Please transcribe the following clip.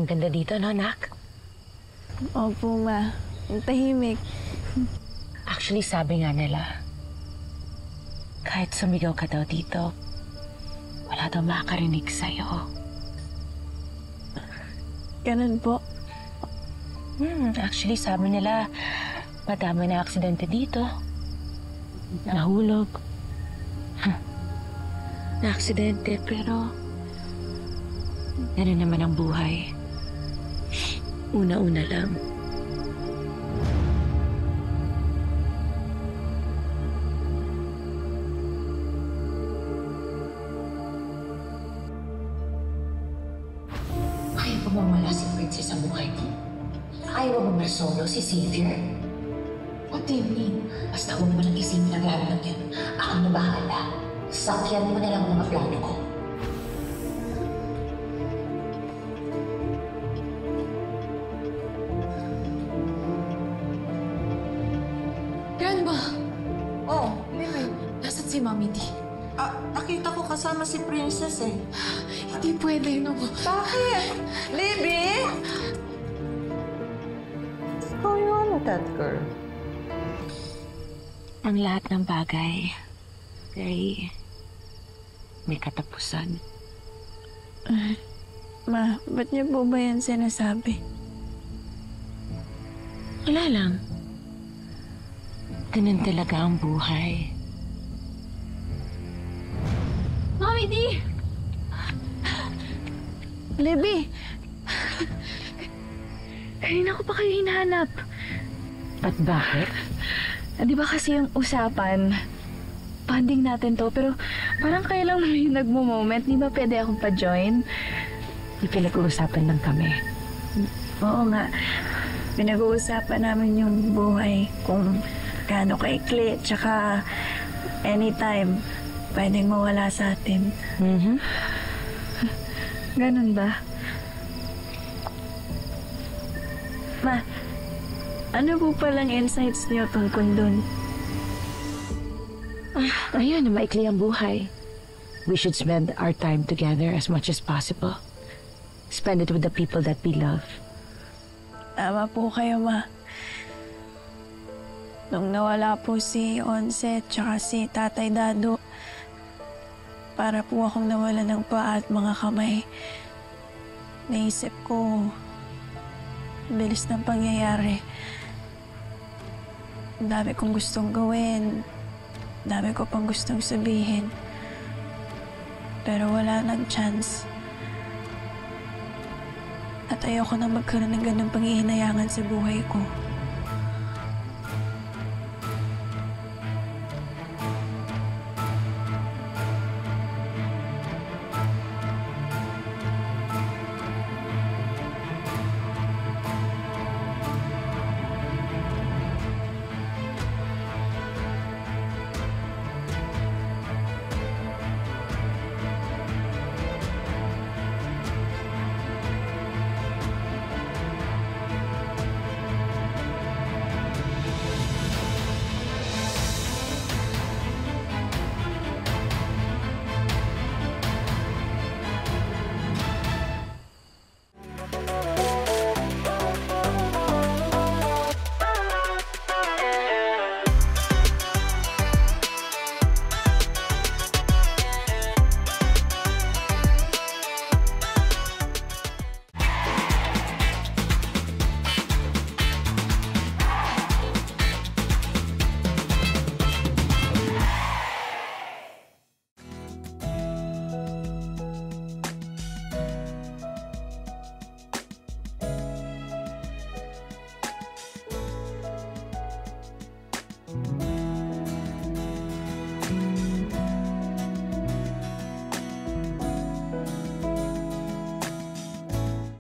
Ang ganda dito, no, anak? Opo, Ma. Ang tahimik. Actually, sabi nga nila, kahit sumigaw ka daw dito, wala daw makakarinig sa'yo. Ganun po. Actually, sabi nila, madami na aksidente dito. Nahulog. Na aksidente, pero gano'n naman ang buhay. Una-una lang. Ayaw ba mawala si Princess sa buhay mo? Ayaw ba masolo si Xavier? What do you mean? Basta huwag mo lang isipin ang lahat ng yan. Ako na bahala. Sakyan mo na lang ang mga plano ko. Grandma! Oh, Libby. Nasaan si Mami D? Nakita ko kasama si Princess eh. Hindi pwede, no? Bakit? Libby? What's going on with that girl? Ang lahat ng bagay, may katapusan. Ma, ba't niyo po ba yan sinasabi? Wala lang. Ganun talaga ang buhay. Mami D! Libby! Kanina ko pa kayo hinahanap. At bakit? Di ba kasi yung usapan, bonding natin to, pero parang kayo lang naman yung nagmo-moment. Di ba pwede akong pa-join? May pinag-uusapan lang kami. Oo nga. Pinag-uusapan namin yung buhay kung gaano kaikli, tsaka anytime pwedeng mawala sa atin. Ganun ba? Ma, ano po palang insights niyo tungkol dun? Ayun, maikli ang buhay. We should spend our time together as much as possible. Spend it with the people that we love. Tama po kayo, Ma. Nung nawala po si Onse tsaka si Tatay Dado, para po akong nawala ng paa at mga kamay. Naisip ko, bilis ng pangyayari. Ang dami kong gustong gawin. Ang dami ko pang gustong sabihin. Pero wala nang chance. At ayoko na magkaroon ng ganung panghihinayangan sa buhay ko.